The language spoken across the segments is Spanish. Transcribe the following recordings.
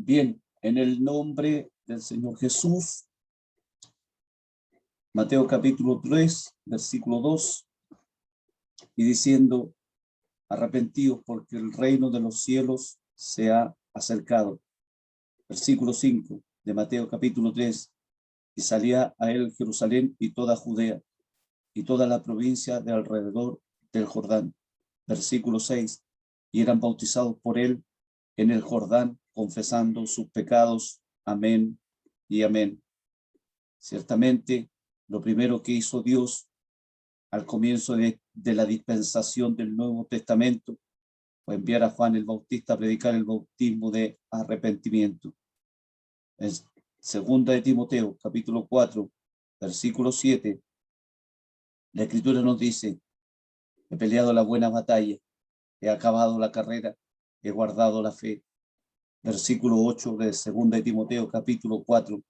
Bien, en el nombre del Señor Jesús, Mateo capítulo 3, versículo 2, y diciendo, arrepentidos porque el reino de los cielos se ha acercado. Versículo 5 de Mateo capítulo 3, y salía a él Jerusalén y toda Judea y toda la provincia de alrededor del Jordán. Versículo 6, y eran bautizados por él en el Jordán, confesando sus pecados. Amén y amén. Ciertamente, lo primero que hizo Dios al comienzo de la dispensación del Nuevo Testamento fue enviar a Juan el Bautista a predicar el bautismo de arrepentimiento. En segunda de Timoteo, capítulo 4, versículo 7, la Escritura nos dice: he peleado la buena batalla, he acabado la carrera, he guardado la fe. Versículo 8 de segunda de Timoteo, capítulo 4,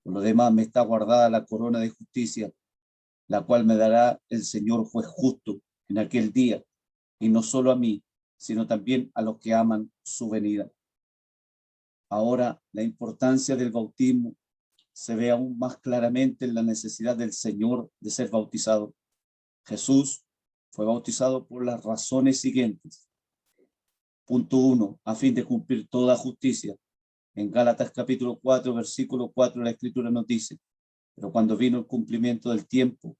por lo demás me está guardada la corona de justicia, la cual me dará el Señor juez justo en aquel día, y no solo a mí, sino también a los que aman su venida. Ahora, la importancia del bautismo se ve aún más claramente en la necesidad del Señor de ser bautizado. Jesús fue bautizado por las razones siguientes. Punto 1, a fin de cumplir toda justicia. En Gálatas capítulo 4, versículo 4, la Escritura nos dice: pero cuando vino el cumplimiento del tiempo,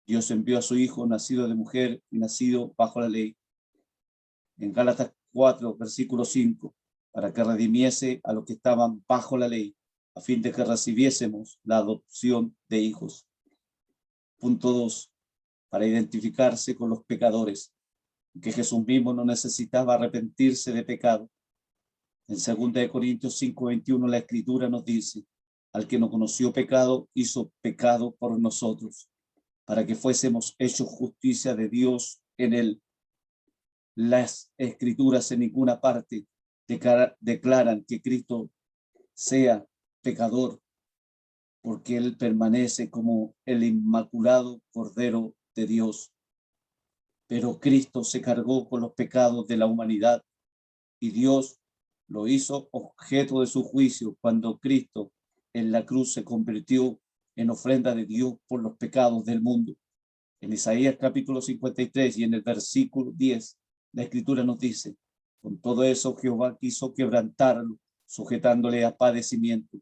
Dios envió a su Hijo, nacido de mujer y nacido bajo la ley. En Gálatas 4, versículo 5, para que redimiese a los que estaban bajo la ley, a fin de que recibiésemos la adopción de hijos. Punto 2, para identificarse con los pecadores, que Jesús mismo no necesitaba arrepentirse de pecado. En 2 Corintios 5, 21, la Escritura nos dice: al que no conoció pecado, hizo pecado por nosotros, para que fuésemos hechos justicia de Dios en él. Las Escrituras en ninguna parte declaran que Cristo sea pecador, porque él permanece como el inmaculado Cordero de Dios. Pero Cristo se cargó con los pecados de la humanidad y Dios lo hizo objeto de su juicio cuando Cristo en la cruz se convirtió en ofrenda de Dios por los pecados del mundo. En Isaías capítulo 53 y en el versículo 10, la Escritura nos dice: con todo eso Jehová quiso quebrantarlo, sujetándole a padecimiento.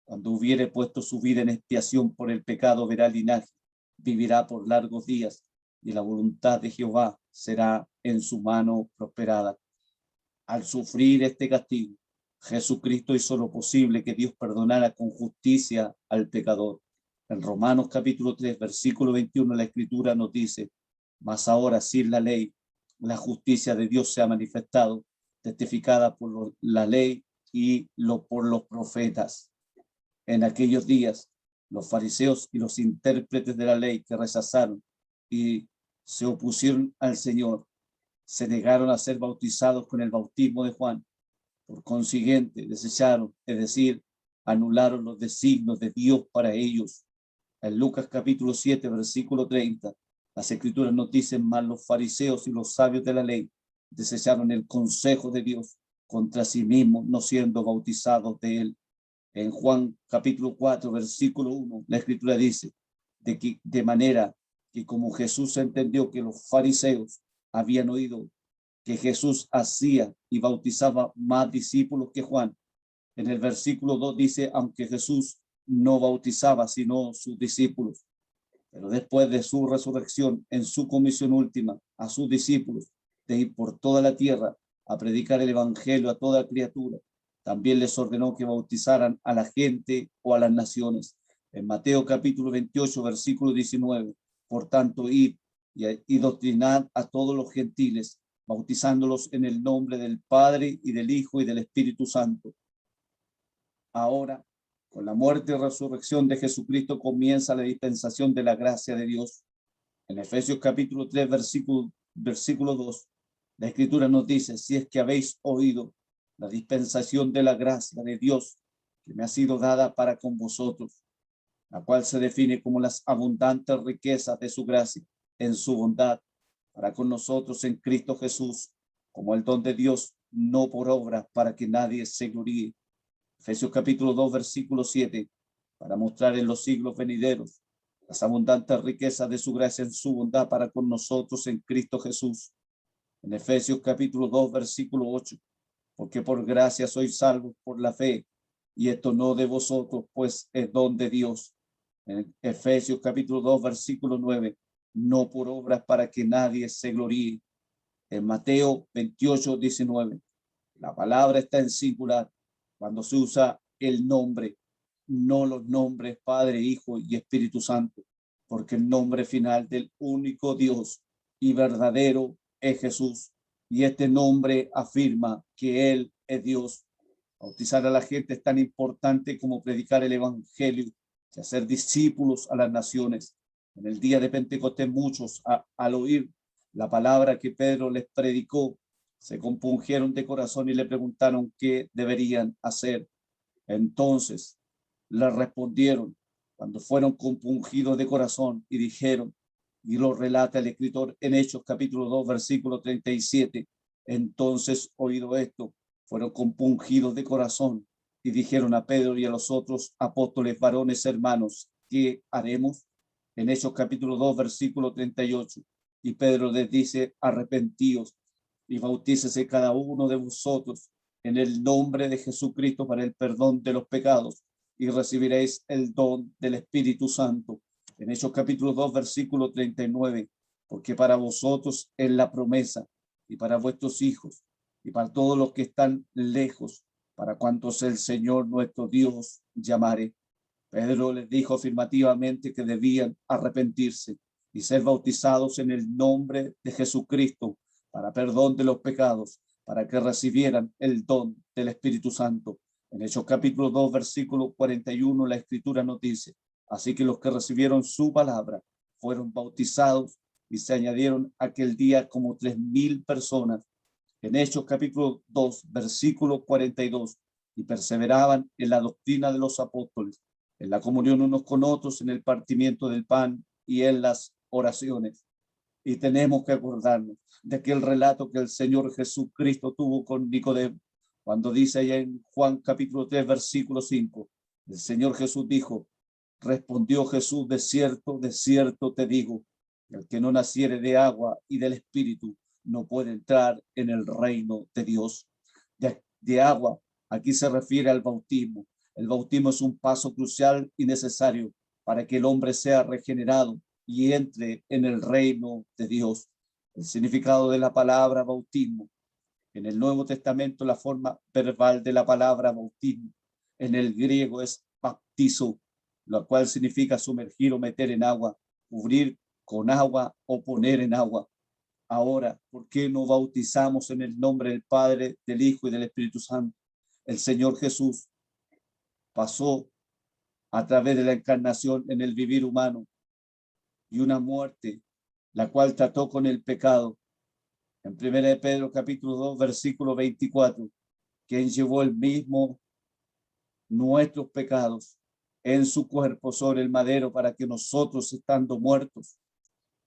Cuando hubiere puesto su vida en expiación por el pecado, verá linaje, vivirá por largos días, y la voluntad de Jehová será en su mano prosperada. Al sufrir este castigo, Jesucristo hizo lo posible que Dios perdonara con justicia al pecador. En Romanos capítulo 3, versículo 21, la Escritura nos dice: mas ahora sin la ley, la justicia de Dios se ha manifestado, testificada por la ley y por los profetas. En aquellos días, los fariseos y los intérpretes de la ley que rechazaron y se opusieron al Señor, se negaron a ser bautizados con el bautismo de Juan. Por consiguiente, desecharon, es decir, anularon los designios de Dios para ellos. En Lucas capítulo 7, versículo 30, las Escrituras nos dicen: mas los fariseos y los sabios de la ley desecharon el consejo de Dios contra sí mismos, no siendo bautizados de él. En Juan capítulo 4, versículo 1, la Escritura dice: de manera que como Jesús entendió que los fariseos habían oído que Jesús hacía y bautizaba más discípulos que Juan. En el versículo 2 dice: aunque Jesús no bautizaba sino sus discípulos. Pero después de su resurrección, en su comisión última a sus discípulos de ir por toda la tierra a predicar el evangelio a toda criatura, también les ordenó que bautizaran a la gente o a las naciones. En Mateo capítulo 28, versículo 19, por tanto, id y doctrinad a todos los gentiles, bautizándolos en el nombre del Padre y del Hijo y del Espíritu Santo. Ahora, con la muerte y resurrección de Jesucristo, comienza la dispensación de la gracia de Dios. En Efesios capítulo 3, versículo 2, la Escritura nos dice: si es que habéis oído la dispensación de la gracia de Dios que me ha sido dada para con vosotros, la cual se define como las abundantes riquezas de su gracia en su bondad para con nosotros en Cristo Jesús, como el don de Dios, no por obra, para que nadie se gloríe, Efesios capítulo 2, versículo 7, para mostrar en los siglos venideros las abundantes riquezas de su gracia en su bondad para con nosotros en Cristo Jesús. En Efesios capítulo 2, versículo 8, porque por gracia sois salvos por la fe, y esto no de vosotros, pues es don de Dios. En Efesios capítulo 2, versículo 9, no por obras para que nadie se gloríe. En Mateo 28, 19, la palabra está en singular cuando se usa el nombre, no los nombres Padre, Hijo y Espíritu Santo, porque el nombre final del único Dios y verdadero es Jesús, y este nombre afirma que Él es Dios. Bautizar a la gente es tan importante como predicar el evangelio y hacer discípulos a las naciones. En el día de Pentecostés muchos al oír la palabra que Pedro les predicó se compungieron de corazón y le preguntaron qué deberían hacer. Entonces le respondieron cuando fueron compungidos de corazón y dijeron, y lo relata el escritor en Hechos capítulo 2 versículo 37, entonces oído esto, fueron compungidos de corazón y dijeron a Pedro y a los otros apóstoles, varones hermanos, ¿qué haremos? En Hechos capítulo 2 versículo 38, y Pedro les dice, arrepentíos y bautícese cada uno de vosotros en el nombre de Jesucristo para el perdón de los pecados y recibiréis el don del Espíritu Santo. En Hechos capítulo 2, versículo 39, porque para vosotros es la promesa y para vuestros hijos y para todos los que están lejos, para cuantos el Señor nuestro Dios llamare. Pedro les dijo afirmativamente que debían arrepentirse y ser bautizados en el nombre de Jesucristo para perdón de los pecados, para que recibieran el don del Espíritu Santo. En Hechos capítulo 2, versículo 41, la Escritura nos dice, así que los que recibieron su palabra fueron bautizados y se añadieron aquel día como 3,000 personas. En Hechos capítulo 2, versículo 42, y perseveraban en la doctrina de los apóstoles, en la comunión unos con otros, en el partimiento del pan y en las oraciones. Y tenemos que acordarnos de aquel relato que el Señor Jesucristo tuvo con Nicodemo, cuando dice allá en Juan capítulo 3, versículo 5, el Señor Jesús dijo, respondió Jesús, de cierto te digo, el que no naciere de agua y del Espíritu no puede entrar en el reino de Dios. De agua, aquí se refiere al bautismo. El bautismo es un paso crucial y necesario para que el hombre sea regenerado y entre en el reino de Dios. El significado de la palabra bautismo. En el Nuevo Testamento, la forma verbal de la palabra bautismo en el griego es baptizo, lo cual significa sumergir o meter en agua, cubrir con agua o poner en agua. Ahora, ¿por qué no bautizamos en el nombre del Padre, del Hijo y del Espíritu Santo? El Señor Jesús pasó a través de la encarnación en el vivir humano y una muerte, la cual trató con el pecado. En 1 de Pedro capítulo 2, versículo 24, quien llevó el mismo nuestros pecados en su cuerpo sobre el madero para que nosotros, estando muertos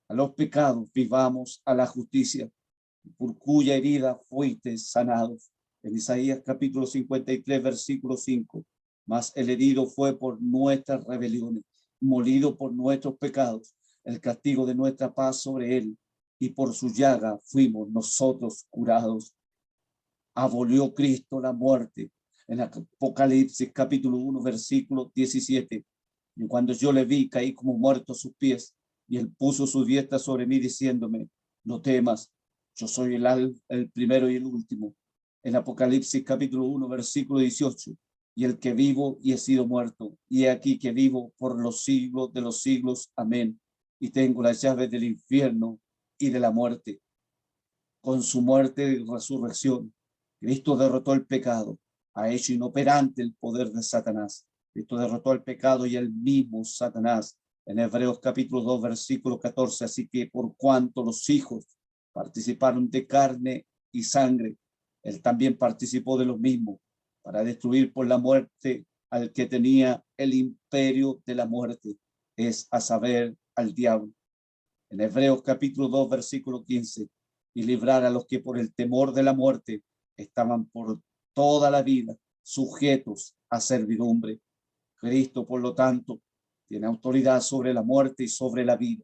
a los pecados, vivamos a la justicia, por cuya herida fuiste sanados. En Isaías capítulo 53, versículo 5, mas el herido fue por nuestras rebeliones, molido por nuestros pecados, el castigo de nuestra paz sobre él, y por su llaga fuimos nosotros curados. Abolió Cristo la muerte. En Apocalipsis capítulo 1, versículo 17. Y cuando yo le vi, caí como muerto a sus pies, y él puso su diestra sobre mí, diciéndome, no temas, yo soy el primero y el último. En Apocalipsis capítulo 1, versículo 18. Y el que vivo y he sido muerto, y he aquí que vivo por los siglos de los siglos. Amén. Y tengo las llaves del infierno y de la muerte. Con su muerte y resurrección, Cristo derrotó el pecado, ha hecho inoperante el poder de Satanás. Cristo derrotó el pecado y el mismo Satanás. En Hebreos capítulo 2, versículo 14, así que por cuanto los hijos participaron de carne y sangre, él también participó de lo mismo, para destruir por la muerte al que tenía el imperio de la muerte, es a saber, al diablo. En Hebreos capítulo 2, versículo 15, y librar a los que por el temor de la muerte estaban por toda la vida sujetos a servidumbre. Cristo, por lo tanto, tiene autoridad sobre la muerte y sobre la vida.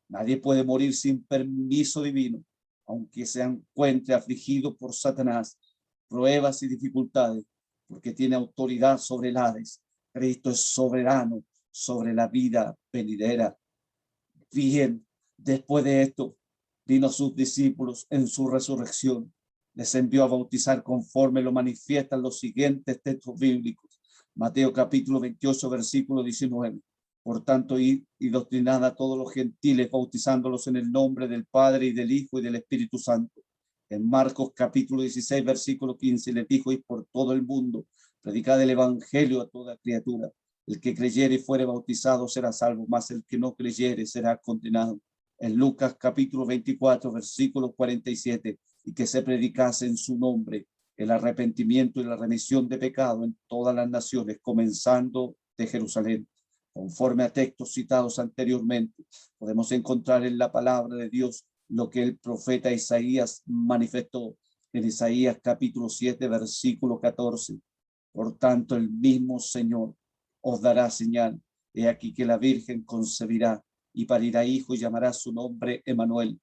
Nadie puede morir sin permiso divino, aunque se encuentre afligido por Satanás, pruebas y dificultades, porque tiene autoridad sobre el Hades. Cristo es soberano sobre la vida venidera. Bien, después de esto, vino a sus discípulos en su resurrección. Les envió a bautizar conforme lo manifiestan los siguientes textos bíblicos. Mateo capítulo 28, versículo 19. Por tanto, id y doctrinad a todos los gentiles, bautizándolos en el nombre del Padre y del Hijo y del Espíritu Santo. En Marcos capítulo 16, versículo 15, les dijo: id por todo el mundo, predicad el evangelio a toda criatura. El que creyere y fuere bautizado será salvo, mas el que no creyere será condenado. En Lucas capítulo 24, versículo 47, y que se predicase en su nombre el arrepentimiento y la remisión de pecado en todas las naciones, comenzando de Jerusalén. Conforme a textos citados anteriormente, podemos encontrar en la palabra de Dios lo que el profeta Isaías manifestó en Isaías capítulo 7, versículo 14. Por tanto, el mismo Señor os dará señal. He aquí que la Virgen concebirá y parirá hijo y llamará su nombre Emmanuel.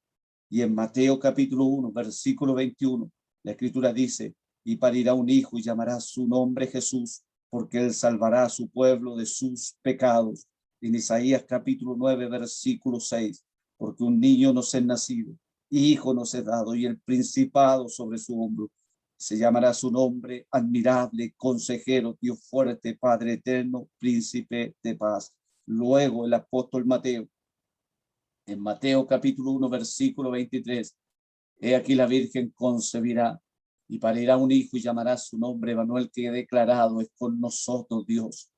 Y en Mateo capítulo 1, versículo 21, la escritura dice: y parirá un hijo y llamará su nombre Jesús, porque él salvará a su pueblo de sus pecados. En Isaías capítulo 9, versículo 6, porque un niño nos es nacido, hijo nos es dado, y el principado sobre su hombro. Se llamará su nombre admirable, consejero, Dios fuerte, Padre eterno, príncipe de paz. Luego el apóstol Mateo, en Mateo capítulo 1, versículo 23, he aquí la Virgen concebirá y parirá un hijo y llamará su nombre Emmanuel, que he declarado es con nosotros Dios.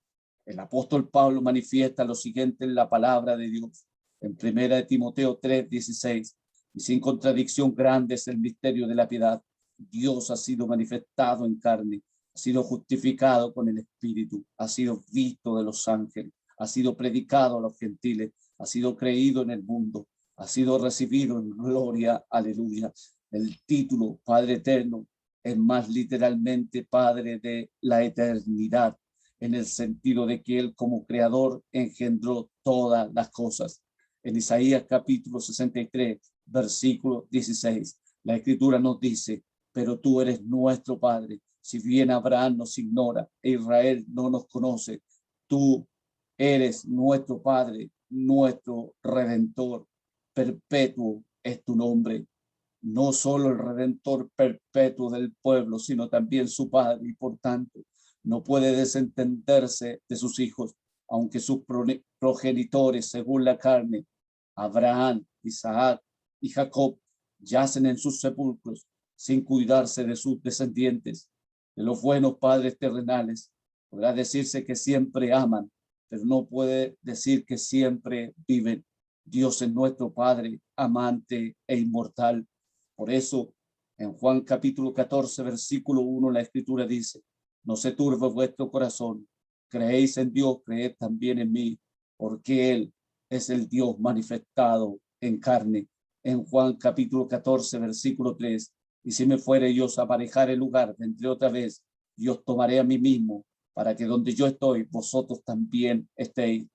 El apóstol Pablo manifiesta lo siguiente en la palabra de Dios, en 1 Timoteo 3, 16, y sin contradicción grande es el misterio de la piedad. Dios ha sido manifestado en carne, ha sido justificado con el Espíritu, ha sido visto de los ángeles, ha sido predicado a los gentiles, ha sido creído en el mundo, ha sido recibido en gloria, aleluya. El título Padre Eterno es más literalmente Padre de la eternidad, en el sentido de que Él como creador engendró todas las cosas. En Isaías capítulo 63, versículo 16, la escritura nos dice: pero tú eres nuestro Padre. Si bien Abraham nos ignora e Israel no nos conoce, tú eres nuestro Padre, nuestro Redentor. Perpetuo es tu nombre. No solo el Redentor perpetuo del pueblo, sino también su Padre, y por tanto no puede desentenderse de sus hijos, aunque sus progenitores, según la carne, Abraham, Isaac y Jacob, yacen en sus sepulcros sin cuidarse de sus descendientes. De los buenos padres terrenales podrá decirse que siempre aman, pero no puede decir que siempre viven. Dios es nuestro Padre, amante e inmortal. Por eso, en Juan capítulo 14, versículo 1, la escritura dice: no se turbe vuestro corazón, creéis en Dios, creed también en mí, porque Él es el Dios manifestado en carne. En Juan capítulo 14, versículo 3, y si me fuere yo a aparejar el lugar, vendré otra vez y os tomaré a mí mismo, para que donde yo estoy, vosotros también estéis.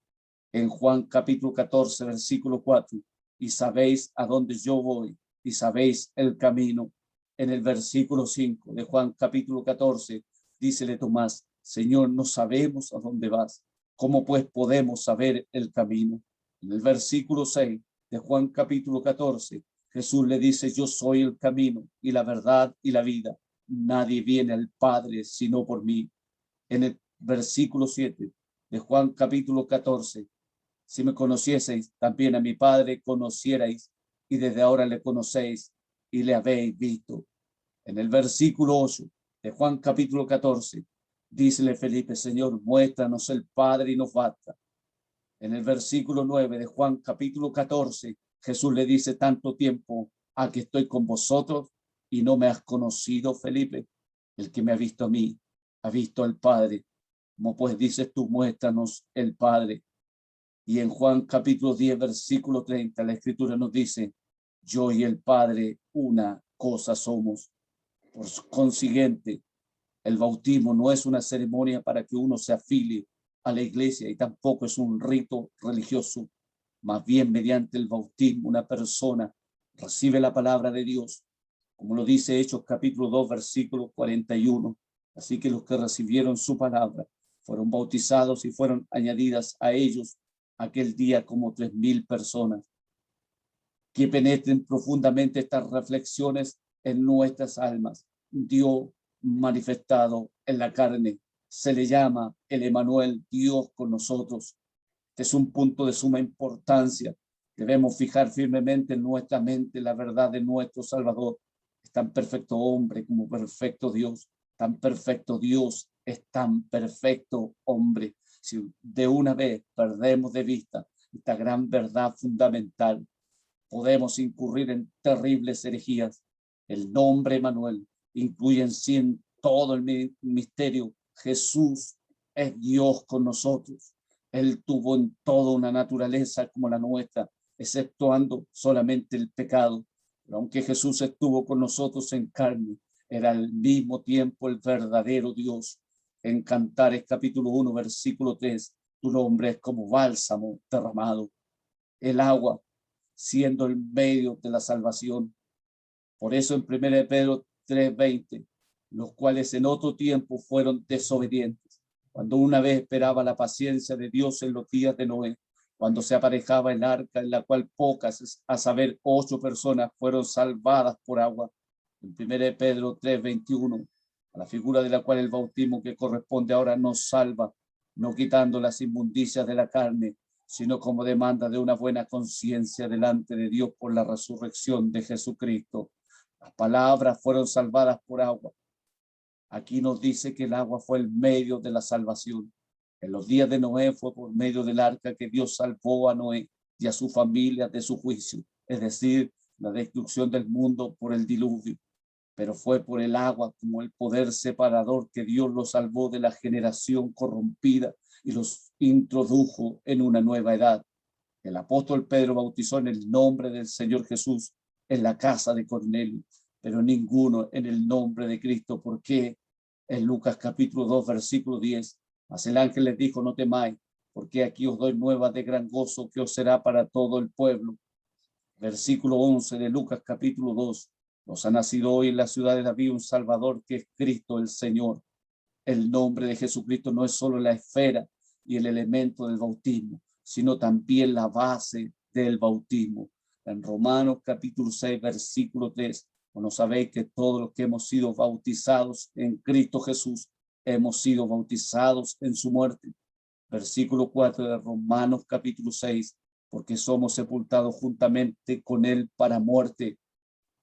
En Juan capítulo 14, versículo 4, y sabéis a dónde yo voy, y sabéis el camino. En el versículo 5 de Juan capítulo 14, dícele Tomás: Señor, no sabemos a dónde vas. ¿Cómo pues podemos saber el camino? En el versículo 6 de Juan capítulo 14, Jesús le dice: yo soy el camino y la verdad y la vida. Nadie viene al Padre sino por mí. En el versículo 7 de Juan capítulo 14, si me conocieseis, también a mi Padre conocierais, y desde ahora le conocéis y le habéis visto. En el versículo 8 de Juan capítulo 14, dícele Felipe: Señor, muéstranos el Padre y nos basta. En el versículo 9 de Juan capítulo 14, Jesús le dice: tanto tiempo a que estoy con vosotros y no me has conocido, Felipe. El que me ha visto a mí, ha visto al Padre. Como pues dices tú, muéstranos el Padre. Y en Juan capítulo 10, versículo 30, la escritura nos dice: yo y el Padre una cosa somos. Por consiguiente, El bautismo no es una ceremonia para que uno se afilie a la iglesia y tampoco es un rito religioso. Más bien, mediante el bautismo, una persona recibe la palabra de Dios, como lo dice Hechos capítulo 2, versículo 41. Así que los que recibieron su palabra fueron bautizados y fueron añadidas a ellos aquel día como 3,000 personas. Que penetren profundamente estas reflexiones en nuestras almas. Dios manifestado en la carne. Se le llama el Emmanuel, Dios con nosotros. Este es un punto de suma importancia. Debemos fijar firmemente en nuestra mente la verdad de nuestro Salvador. Es tan perfecto hombre como perfecto Dios. Tan perfecto Dios es tan perfecto hombre. Si de una vez perdemos de vista esta gran verdad fundamental, podemos incurrir en terribles herejías. El nombre Emmanuel incluye en sí en todo el misterio. Jesús es Dios con nosotros. Él tuvo en todo una naturaleza como la nuestra, exceptuando solamente el pecado. Pero aunque Jesús estuvo con nosotros en carne, era al mismo tiempo el verdadero Dios. En Cantares capítulo 1, versículo 3, tu nombre es como bálsamo derramado. El agua siendo el medio de la salvación. Por eso en 1 Pedro 3:20, los cuales en otro tiempo fueron desobedientes, cuando una vez esperaba la paciencia de Dios en los días de Noé, cuando se aparejaba el arca en la cual pocas, a saber 8 personas, fueron salvadas por agua. En 1 Pedro 3:21, a la figura de la cual el bautismo que corresponde ahora nos salva, no quitando las inmundicias de la carne, sino como demanda de una buena conciencia delante de Dios por la resurrección de Jesucristo. Las palabras fueron salvadas por agua. Aquí nos dice que el agua fue el medio de la salvación. En los días de Noé fue por medio del arca que Dios salvó a Noé y a su familia de su juicio, es decir, la destrucción del mundo por el diluvio. Pero fue por el agua como el poder separador que Dios los salvó de la generación corrompida y los introdujo en una nueva edad. El apóstol Pedro bautizó en el nombre del Señor Jesús en la casa de Cornelio, pero ninguno en el nombre de Cristo. ¿Por qué? En Lucas capítulo 2, versículo 10, mas el ángel les dijo, no temáis, porque aquí os doy nuevas de gran gozo que os será para todo el pueblo. Versículo 11 de Lucas capítulo 2, nos ha nacido hoy en la ciudad de David un Salvador que es Cristo el Señor. El nombre de Jesucristo no es solo la esfera y el elemento del bautismo, sino también la base del bautismo. En Romanos capítulo 6, versículo 3, bueno, sabéis que todos los que hemos sido bautizados en Cristo Jesús, hemos sido bautizados en su muerte. Versículo 4 de Romanos capítulo 6, porque somos sepultados juntamente con él para muerte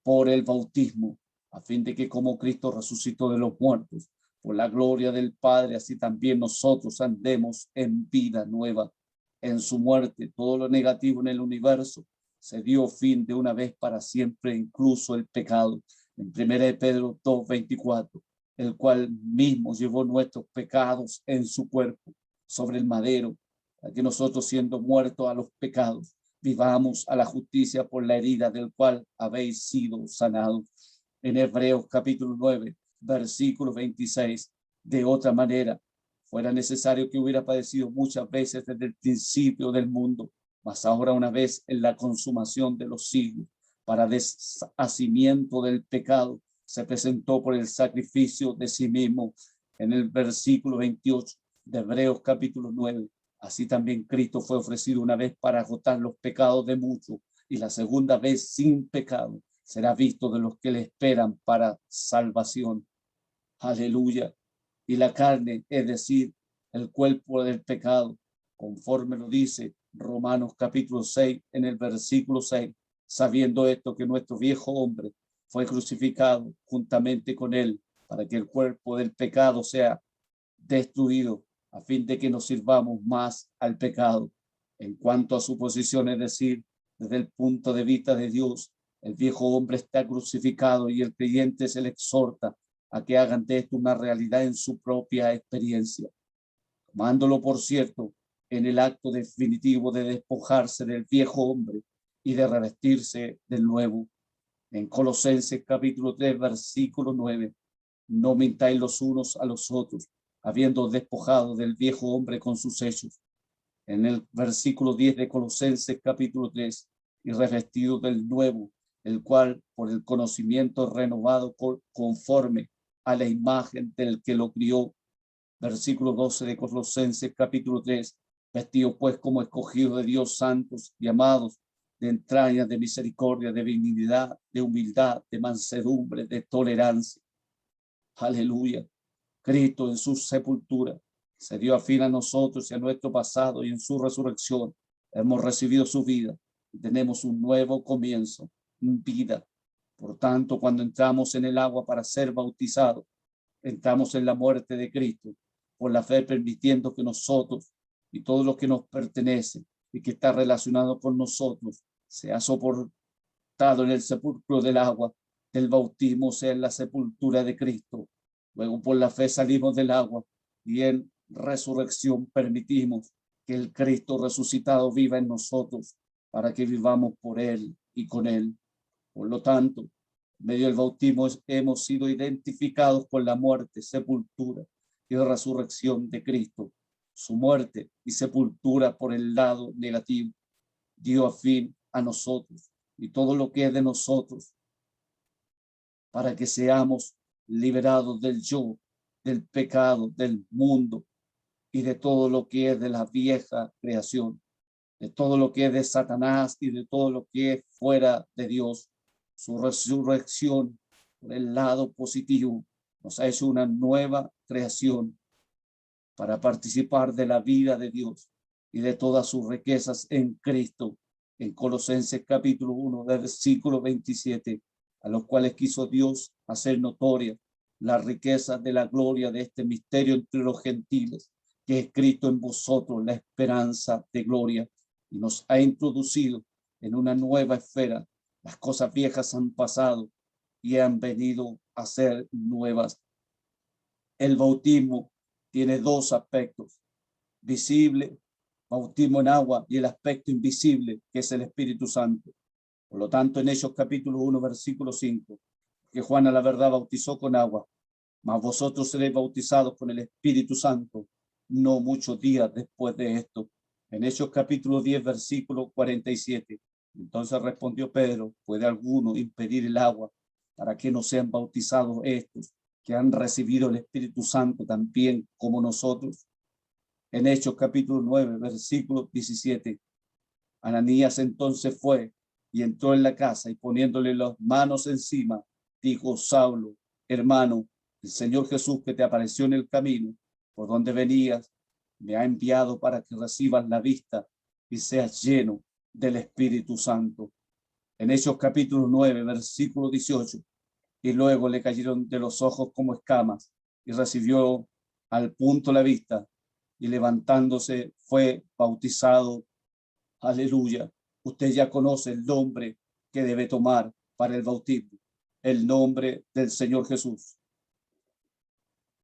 por el bautismo, a fin de que como Cristo resucitó de los muertos, por la gloria del Padre, así también nosotros andemos en vida nueva. En su muerte, todo lo negativo en el universo se dio fin de una vez para siempre, incluso el pecado. En 1 Pedro 2:24, el cual mismo llevó nuestros pecados en su cuerpo sobre el madero, para que nosotros, siendo muertos a los pecados, vivamos a la justicia por la herida del cual habéis sido sanados. En Hebreos capítulo 9, versículo 26, de otra manera, fuera necesario que hubiera padecido muchas veces desde el principio del mundo, mas ahora una vez en la consumación de los siglos, para deshacimiento del pecado, se presentó por el sacrificio de sí mismo. En el versículo 28 de Hebreos capítulo 9, así también Cristo fue ofrecido una vez para agotar los pecados de muchos, y la segunda vez sin pecado será visto de los que le esperan para salvación. Aleluya. Y la carne, es decir, el cuerpo del pecado, conforme lo dice Romanos capítulo 6, en el versículo 6, sabiendo esto, que nuestro viejo hombre fue crucificado juntamente con él, para que el cuerpo del pecado sea destruido, a fin de que nos sirvamos más al pecado. En cuanto a su posición, es decir, desde el punto de vista de Dios, el viejo hombre está crucificado y el creyente se le exhorta a que hagan de esto una realidad en su propia experiencia, tomándolo, por cierto, en el acto definitivo de despojarse del viejo hombre y de revestirse del nuevo. En Colosenses capítulo 3, versículo 9, no mintáis los unos a los otros, habiendo despojado del viejo hombre con sus hechos. En el versículo 10 de Colosenses capítulo 3, y revestido del nuevo, el cual por el conocimiento renovado conforme a la imagen del que lo crió. Versículo 12 de Colosenses capítulo 3, vestidos pues como escogidos de Dios, santos y amados, de entrañas, de misericordia, de benignidad, de humildad, de mansedumbre, de tolerancia. Aleluya. Cristo en su sepultura se dio a fin a nosotros y a nuestro pasado, y en su resurrección hemos recibido su vida y tenemos un nuevo comienzo, vida. Por tanto, cuando entramos en el agua para ser bautizados, entramos en la muerte de Cristo, por la fe, permitiendo que nosotros y todo lo que nos pertenece y que está relacionado con nosotros sea soportado en el sepulcro del agua del bautismo, sea en la sepultura de Cristo. Luego por la fe salimos del agua y en resurrección permitimos que el Cristo resucitado viva en nosotros para que vivamos por él y con él. Por lo tanto, en medio del bautismo hemos sido identificados con la muerte, sepultura y resurrección de Cristo. Su muerte y sepultura por el lado negativo dio fin a nosotros y todo lo que es de nosotros, para que seamos liberados del yo, del pecado, del mundo y de todo lo que es de la vieja creación, de todo lo que es de Satanás y de todo lo que es fuera de Dios. Su resurrección por el lado positivo nos ha hecho una nueva creación para participar de la vida de Dios y de todas sus riquezas en Cristo. En Colosenses capítulo 1, versículo 27, a los cuales quiso Dios hacer notoria la riqueza de la gloria de este misterio entre los gentiles, que es Cristo en vosotros, la esperanza de gloria, y nos ha introducido en una nueva esfera. Las cosas viejas han pasado y han venido a ser nuevas. El bautismo tiene dos aspectos: visible, bautismo en agua, y el aspecto invisible, que es el Espíritu Santo. Por lo tanto, en Hechos capítulo 1, versículo 5, que Juan a la verdad bautizó con agua, mas vosotros seréis bautizados con el Espíritu Santo no muchos días después de esto. En Hechos capítulo 10, versículo 47, entonces respondió Pedro: ¿puede alguno impedir el agua para que no sean bautizados estos que han recibido el Espíritu Santo también como nosotros? En Hechos capítulo 9, versículo 17, Ananías entonces fue y entró en la casa, y poniéndole las manos encima, dijo: Saulo, hermano, el Señor Jesús, que te apareció en el camino por donde venías, me ha enviado para que recibas la vista y seas lleno del Espíritu Santo. En Hechos capítulo 9, versículo 18, y luego le cayeron de los ojos como escamas, y recibió al punto la vista, y levantándose fue bautizado. Aleluya. Usted ya conoce el nombre que debe tomar para el bautismo: el nombre del Señor Jesús.